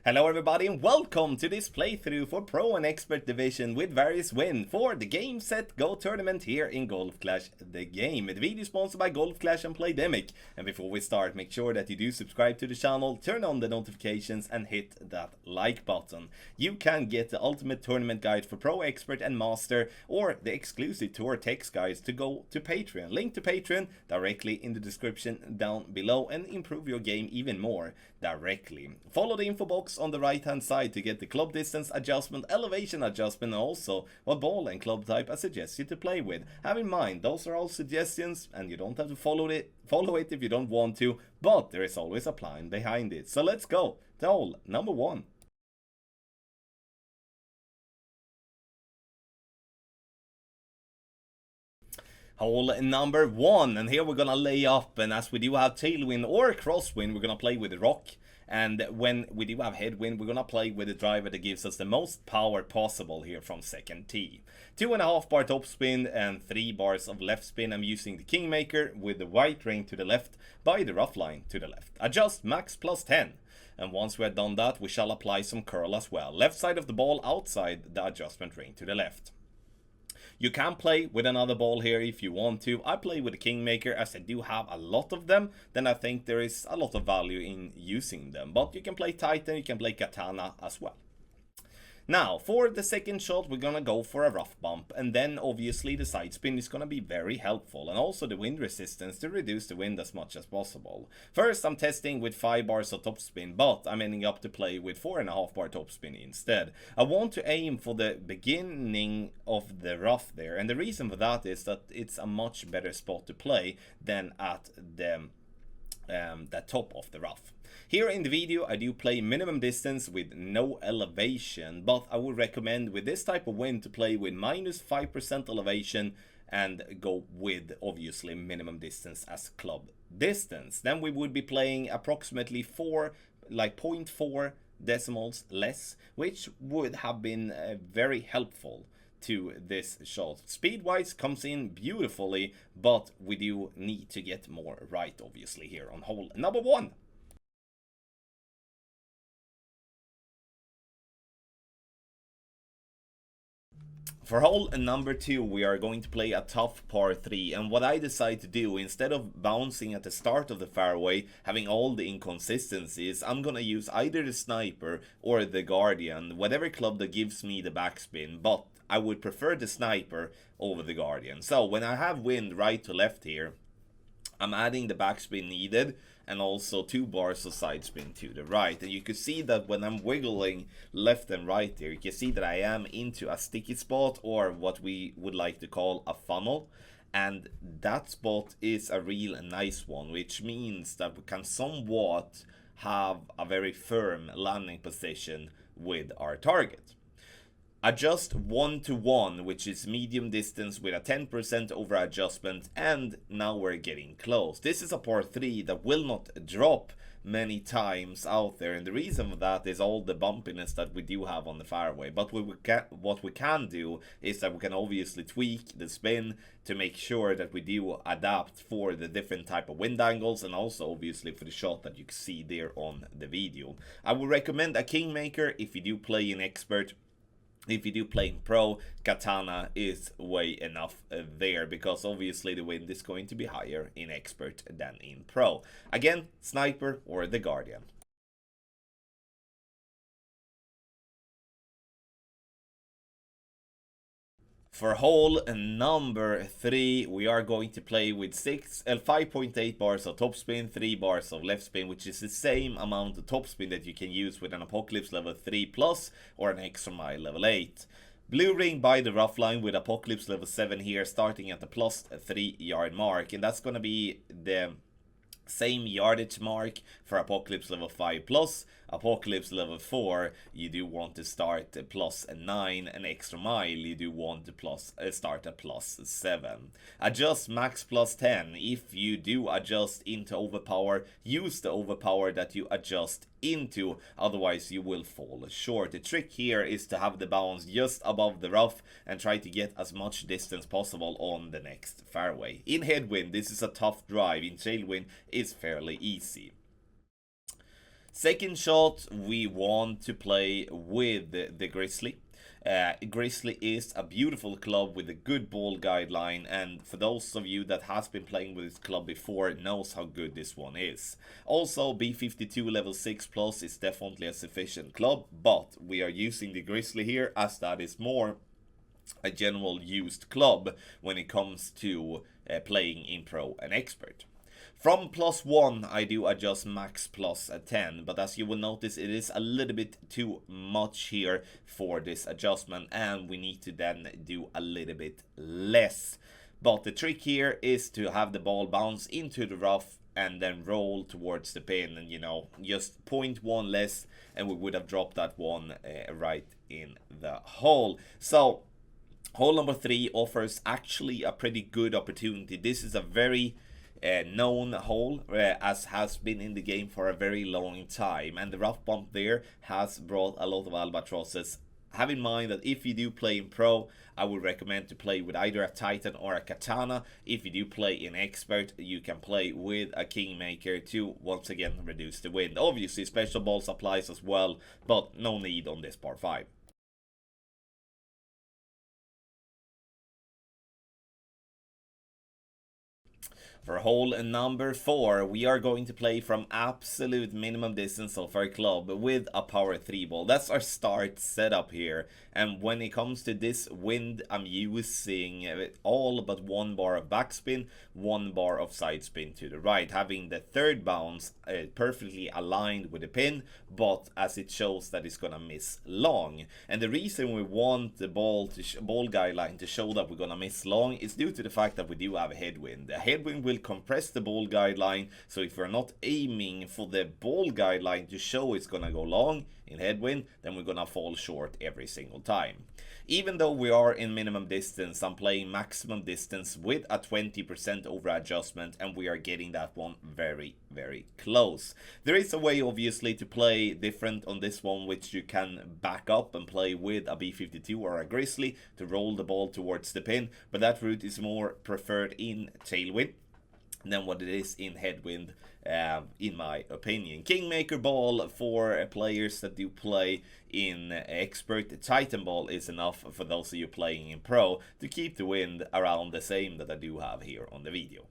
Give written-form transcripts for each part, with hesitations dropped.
Hello everybody and welcome to this playthrough for Pro and Expert Division with various win for the Game Set Go tournament here in Golf Clash the game. The video is sponsored by Golf Clash and Playdemic. And before we start, make sure that you do subscribe to the channel, turn on the notifications and hit that like button. You can get the ultimate tournament guide for Pro, Expert and Master or the exclusive tour text guides to go to Patreon. Link to Patreon directly in the description down below and improve your game even more directly. Follow the info box on the right hand side to get the club distance adjustment, elevation adjustment and also what ball and club type I suggest you to play with. Have in mind those are all suggestions and you don't have to follow it if you don't want to, but there is always a plan behind it. So let's go to hole number 1. Hole number 1, and here we're gonna lay up, and as we do have tailwind or crosswind, we're gonna play with the rock. And when we do have headwind, we're gonna play with the driver that gives us the most power possible here from second tee. 2.5 bar topspin and 3 bars of left spin. I'm using the Kingmaker with the white ring to the left by the rough line to the left. Adjust max plus 10. And once we have done that, we shall apply some curl as well. Left side of the ball outside the adjustment ring to the left. You can play with another ball here if you want to. I play with the Kingmaker as I do have a lot of them. Then I think there is a lot of value in using them. But you can play Titan, you can play Katana as well. Now, for the second shot, we're gonna go for a rough bump, and then obviously the side spin is gonna be very helpful, and also the wind resistance to reduce the wind as much as possible. First, I'm testing with 5 bars of topspin, but I'm ending up to play with 4.5 bar topspin instead. I want to aim for the beginning of the rough there, and the reason for that is that it's a much better spot to play than at the top of the rough. Here in the video I do play minimum distance with no elevation, but I would recommend with this type of wind to play with minus 5% elevation and go with obviously minimum distance as club distance. Then we would be playing approximately 0.4 decimals less, which would have been very helpful to this shot. Speed wise comes in beautifully, but we do need to get more right obviously here on hole number 1. For hole number 2, we are going to play a tough par 3, and what I decide to do, instead of bouncing at the start of the fairway, having all the inconsistencies, I'm gonna use either the Sniper or the Guardian, whatever club that gives me the backspin, but I would prefer the Sniper over the Guardian. So when I have wind right to left here, I'm adding the backspin needed and also 2 bars of side spin to the right. And you can see that when I'm wiggling left and right there, you can see that I am into a sticky spot, or what we would like to call a funnel. And that spot is a real nice one, which means that we can somewhat have a very firm landing position with our target. Adjust 1-to-1, which is medium distance with a 10% over adjustment, and now we're getting close. This is a par 3 that will not drop many times out there, and the reason for that is all the bumpiness that we do have on the fairway. But what we can do is that we can obviously tweak the spin to make sure that we do adapt for the different type of wind angles, and also obviously for the shot that you can see there on the video. I would recommend a Kingmaker if you do play in Expert. If you do play in Pro, Katana is way enough there, because obviously the wind is going to be higher in Expert than in Pro. Again, Sniper or the Guardian. For hole number 3, we are going to play with 5.8 bars of topspin, 3 bars of left spin, which is the same amount of topspin that you can use with an Apocalypse level 3 plus or an Extra Mile level 8. Blue ring by the rough line with Apocalypse level 7 here, starting at the plus 3 yard mark, and that's gonna be the same yardage mark for Apocalypse level 5 plus. Apocalypse level 4, you do want to start at plus 9, and Extra Mile you do want to start at plus 7. Adjust max plus 10. If you do adjust into overpower, use the overpower that you adjust into, otherwise you will fall short. The trick here is to have the bounce just above the rough and try to get as much distance possible on the next fairway. In headwind, this is a tough drive. In tailwind, it's fairly easy. Second shot, we want to play with the Grizzly. Grizzly is a beautiful club with a good ball guideline, and for those of you that has been playing with this club before knows how good this one is. Also, B52 level 6 plus is definitely a sufficient club, but we are using the Grizzly here as that is more a general used club when it comes to playing in Pro and Expert. From +1, I do adjust max plus a 10, but as you will notice, it is a little bit too much here for this adjustment, and we need to then do a little bit less. But the trick here is to have the ball bounce into the rough and then roll towards the pin, and just 0.1 less, and we would have dropped that one right in the hole. So hole number 3 offers actually a pretty good opportunity. This is a very known hole, as has been in the game for a very long time, and the rough bump there has brought a lot of albatrosses. Have in mind that if you do play in Pro, I would recommend to play with either a Titan or a Katana. If you do play in Expert, you can play with a Kingmaker to once again reduce the wind. Obviously special balls applies as well, but no need on this par 5. For hole number 4, we are going to play from absolute minimum distance of our club with a power 3 ball. That's our start setup here. And when it comes to this wind, I'm using all but 1 bar of backspin, 1 bar of side spin to the right, having the third bounce perfectly aligned with the pin, but as it shows that it's gonna miss long. And the reason we want the ball guideline to show that we're gonna miss long is due to the fact that we do have a headwind. The headwind will compress the ball guideline, so if we're not aiming for the ball guideline to show it's gonna go long in headwind, then we're gonna fall short every single time. Even though we are in minimum distance, I'm playing maximum distance with a 20% over adjustment, and we are getting that one very, very close. There is a way obviously to play different on this one, which you can back up and play with a B52 or a Grizzly to roll the ball towards the pin, but that route is more preferred in tailwind than what it is in headwind, in my opinion. Kingmaker ball for players that do play in Expert. Titan ball is enough for those of you playing in Pro to keep the wind around the same that I do have here on the video.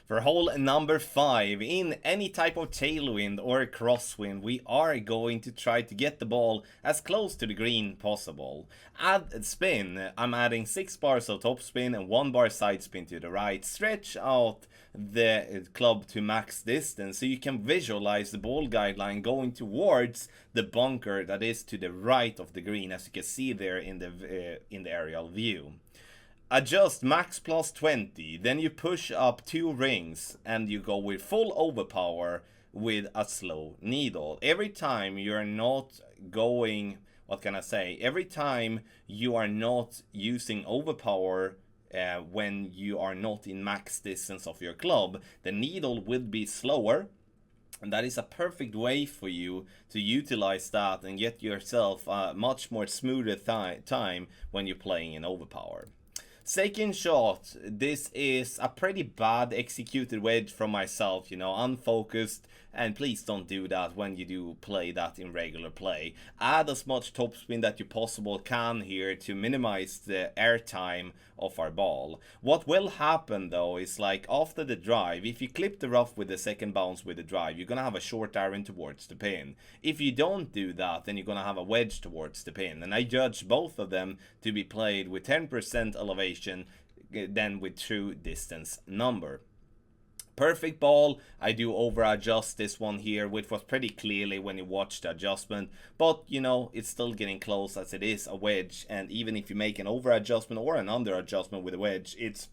For hole number 5, in any type of tailwind or crosswind, we are going to try to get the ball as close to the green possible. Add spin, I'm adding 6 bars of top spin and 1 bar side spin to the right. Stretch out the club to max distance so you can visualize the ball guideline going towards the bunker that is to the right of the green, as you can see there in the aerial view. Adjust max plus 20, then you push up 2 rings and you go with full overpower with a slow needle. Every time you're not going, what can I say, every time you are not using overpower when you are not in max distance of your club, the needle will be slower. And that is a perfect way for you to utilize that and get yourself a much more smoother time when you're playing in overpower. Second shot, this is a pretty bad executed wedge from myself, unfocused, and please don't do that when you do play that in regular play. Add as much topspin that you possibly can here to minimize the airtime of our ball. What will happen though is, like, after the drive, if you clip the rough with the second bounce with the drive, you're gonna have a short iron towards the pin. If you don't do that, then you're gonna have a wedge towards the pin, and I judge both of them to be played with 10% elevation than with true distance number. Perfect ball, I do over adjust this one here, which was pretty clearly when you watch the adjustment, but it's still getting close as it is a wedge, and even if you make an over adjustment or an under adjustment with a wedge, it's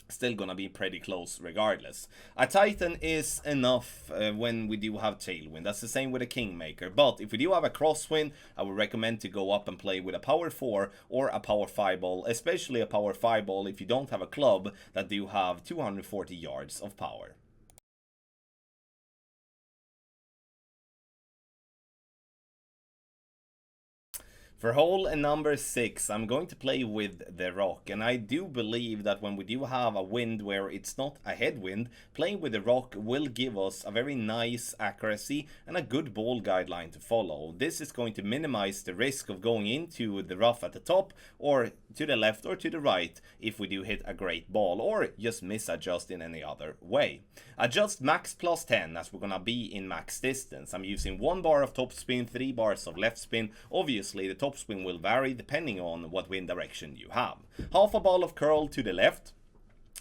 still gonna be pretty close regardless. A Titan is enough when we do have tailwind. That's the same with a Kingmaker, but if we do have a crosswind, I would recommend to go up and play with a power 4 or a power 5 ball, especially a power 5 ball if you don't have a club that do have 240 yards of power. For hole number 6, I'm going to play with the rock, and I do believe that when we do have a wind where it's not a headwind, playing with the rock will give us a very nice accuracy and a good ball guideline to follow. This is going to minimize the risk of going into the rough at the top, or to the left or to the right if we do hit a great ball, or just misadjust in any other way. Adjust max plus 10 as we're gonna be in max distance. I'm using 1 bar of top spin, 3 bars of left spin. Obviously the top spin will vary depending on what wind direction you have. Half a ball of curl to the left.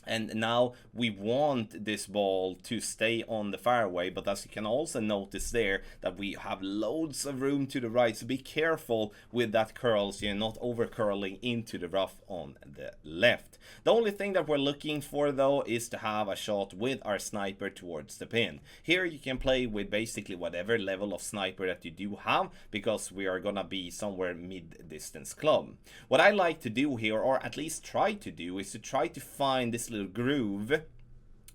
And now we want this ball to stay on the fairway, but as you can also notice there that we have loads of room to the right, so be careful with that curl so you're not over curling into the rough on the left. The only thing that we're looking for though is to have a shot with our sniper towards the pin. Here you can play with basically whatever level of sniper that you do have, because we are gonna be somewhere mid-distance club. What I like to do here, or at least try to do, is to try to find this little groove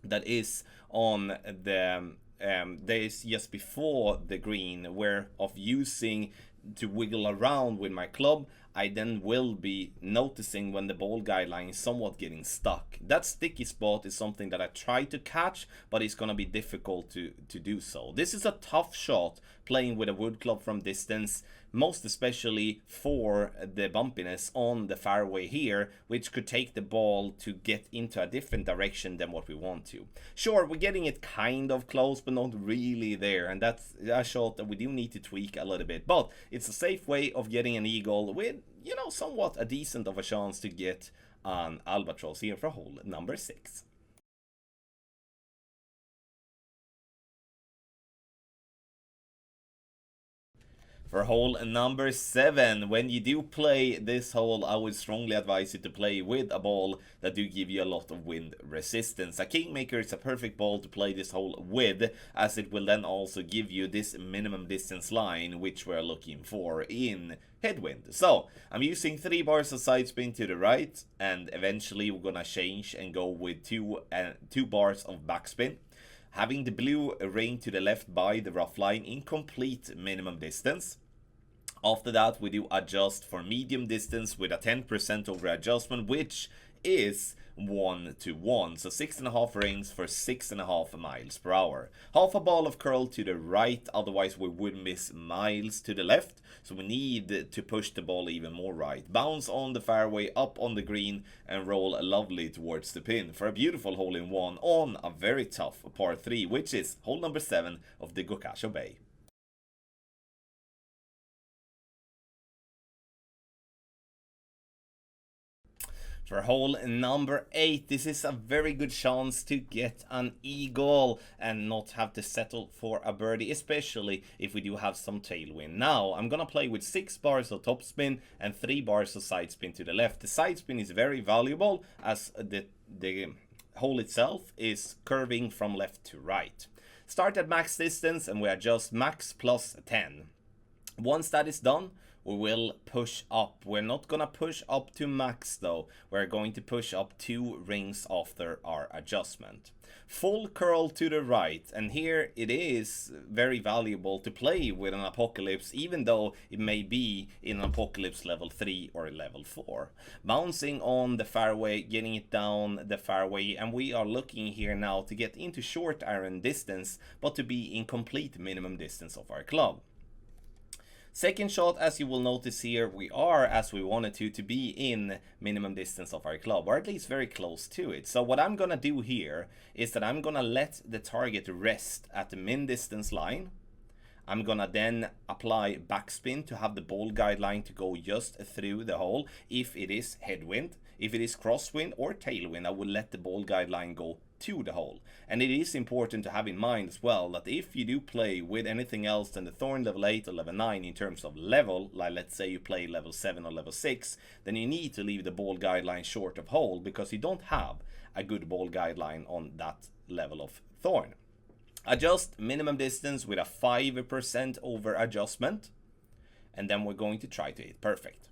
that is on the that is just before the green, where of using to wiggle around with my club, I then will be noticing when the ball guideline is somewhat getting stuck. That sticky spot is something that I try to catch, but it's gonna be difficult to do so. This is a tough shot playing with a wood club from distance, most especially for the bumpiness on the fairway here, which could take the ball to get into a different direction than what we want to. Sure, we're getting it kind of close, but not really there, and that's a shot that we do need to tweak a little bit, but it's a safe way of getting an eagle with, you know, somewhat a decent of a chance to get an albatross here for hole number 6. For hole number 7, when you do play this hole, I would strongly advise you to play with a ball that do give you a lot of wind resistance. A Kingmaker is a perfect ball to play this hole with, as it will then also give you this minimum distance line, which we're looking for in headwind. So I'm using 3 bars of side spin to the right, and eventually we're gonna change and go with 2 bars of backspin. Having the blue ring to the left by the rough line in complete minimum distance. After that we do adjust for medium distance with a 10% over adjustment, which is 1 to 1, so 6.5 rings for 6.5 miles per hour. Half a ball of curl to the right, otherwise we would miss miles to the left, so we need to push the ball even more right. Bounce on the fairway, up on the green, and roll lovely towards the pin for a beautiful hole-in-one on a very tough par 3, which is hole number 7 of the Gokasho Bay. For hole number 8, this is a very good chance to get an eagle and not have to settle for a birdie, especially if we do have some tailwind. Now, I'm gonna play with 6 bars of topspin and 3 bars of side spin to the left. The side spin is very valuable as the hole itself is curving from left to right. Start at max distance and we adjust max plus 10. Once that is done, we will push up. We're not gonna push up to max though. We're going to push up 2 rings after our adjustment. Full curl to the right, and here it is very valuable to play with an Apocalypse, even though it may be in an Apocalypse level 3 or level 4. Bouncing on the fairway, getting it down the fairway, and we are looking here now to get into short iron distance, but to be in complete minimum distance of our club. Second shot, as you will notice here, we are, as we wanted to be in minimum distance of our club, or at least very close to it. So what I'm gonna do here is that I'm gonna let the target rest at the min distance line. I'm gonna then apply backspin to have the ball guideline to go just through the hole. If it is headwind, if it is crosswind or tailwind, I will let the ball guideline go to the hole. And it is important to have in mind as well that if you do play with anything else than the thorn level 8 or level 9 in terms of level, like let's say you play level 7 or level 6, then you need to leave the ball guideline short of hole, because you don't have a good ball guideline on that level of thorn. Adjust minimum distance with a 5% over adjustment, and then we're going to try to hit perfect.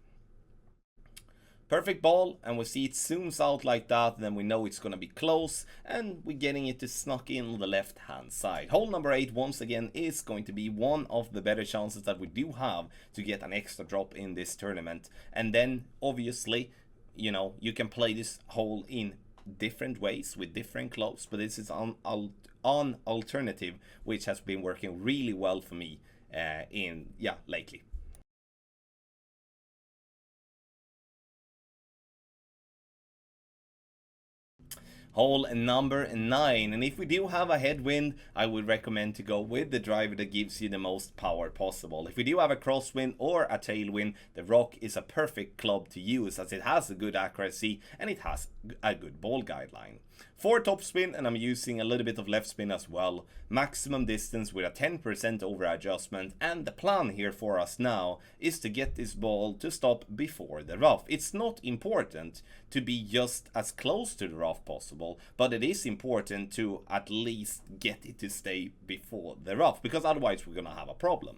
Perfect ball, and we see it zooms out like that, then we know it's gonna be close, and we're getting it to snuck in on the left hand side. Hole number 8 once again is going to be one of the better chances that we do have to get an extra drop in this tournament. And then obviously, you know, you can play this hole in different ways with different clubs, but this is an alternative which has been working really well for me lately. Hole number 9, and if we do have a headwind, I would recommend to go with the driver that gives you the most power possible. If we do have a crosswind or a tailwind, the rock is a perfect club to use as it has a good accuracy and it has a good ball guideline. For topspin, and I'm using a little bit of left spin as well, maximum distance with a 10% over adjustment, and the plan here for us now is to get this ball to stop before the rough. It's not important to be just as close to the rough possible, but it is important to at least get it to stay before the rough, because otherwise we're gonna have a problem.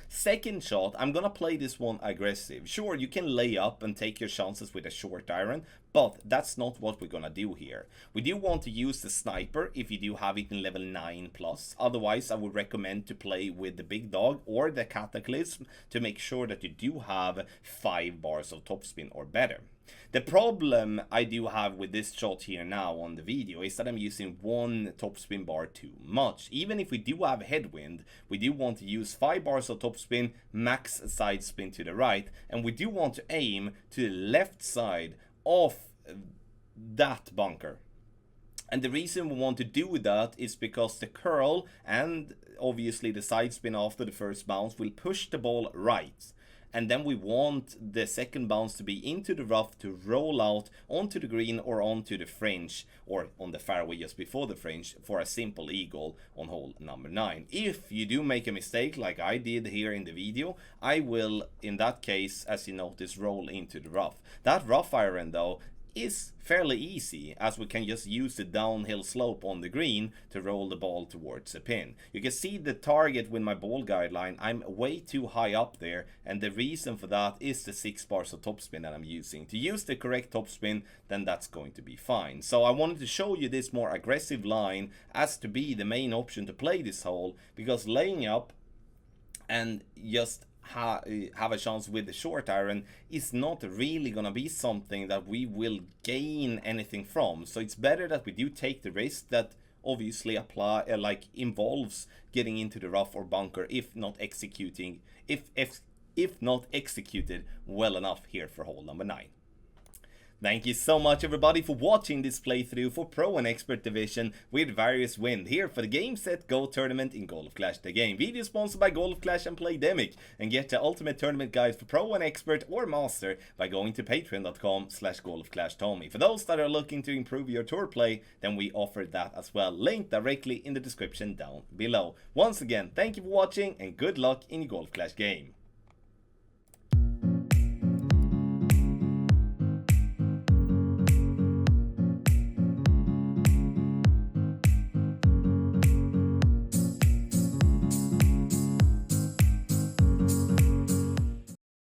Second shot, I'm gonna play this one aggressive. Sure, you can lay up and take your chances with a short iron, but that's not what we're gonna do here. We do want to use the sniper if you do have it in level 9 plus. Otherwise, I would recommend to play with the big dog or the cataclysm to make sure that you do have 5 bars of topspin or better. The problem I do have with this shot here now on the video is that I'm using 1 topspin bar too much. Even if we do have headwind, we do want to use 5 bars of topspin, max side spin to the right, and we do want to aim to the left side of that bunker. And the reason we want to do that is because the curl and obviously the side spin after the first bounce will push the ball right. And then we want the second bounce to be into the rough to roll out onto the green or onto the fringe or on the fairway just before the fringe for a simple eagle on hole number 9. If you do make a mistake like I did here in the video, I will in that case, as you notice, roll into the rough. That rough iron though is fairly easy, as we can just use the downhill slope on the green to roll the ball towards the pin. You can see the target with my ball guideline, I'm way too high up there, and the reason for that is the 6 bars of topspin that I'm using. To use the correct topspin, then that's going to be fine. So I wanted to show you this more aggressive line as to be the main option to play this hole, because laying up and just have a chance with the short iron is not really gonna be something that we will gain anything from. So it's better that we do take the risk that obviously involves getting into the rough or bunker if not executing if not executed well enough here for hole number 9. Thank you so much everybody for watching this playthrough for Pro and Expert Division with various wind here for the Game Set Go tournament in Golf Clash the Game. Video sponsored by Golf Clash and Playdemic, and get the ultimate tournament guide for Pro and Expert or Master by going to patreon.com/golfclashtommy. For those that are looking to improve your tour play, then we offer that as well, linked directly in the description down below. Once again, thank you for watching and good luck in your Golf Clash game.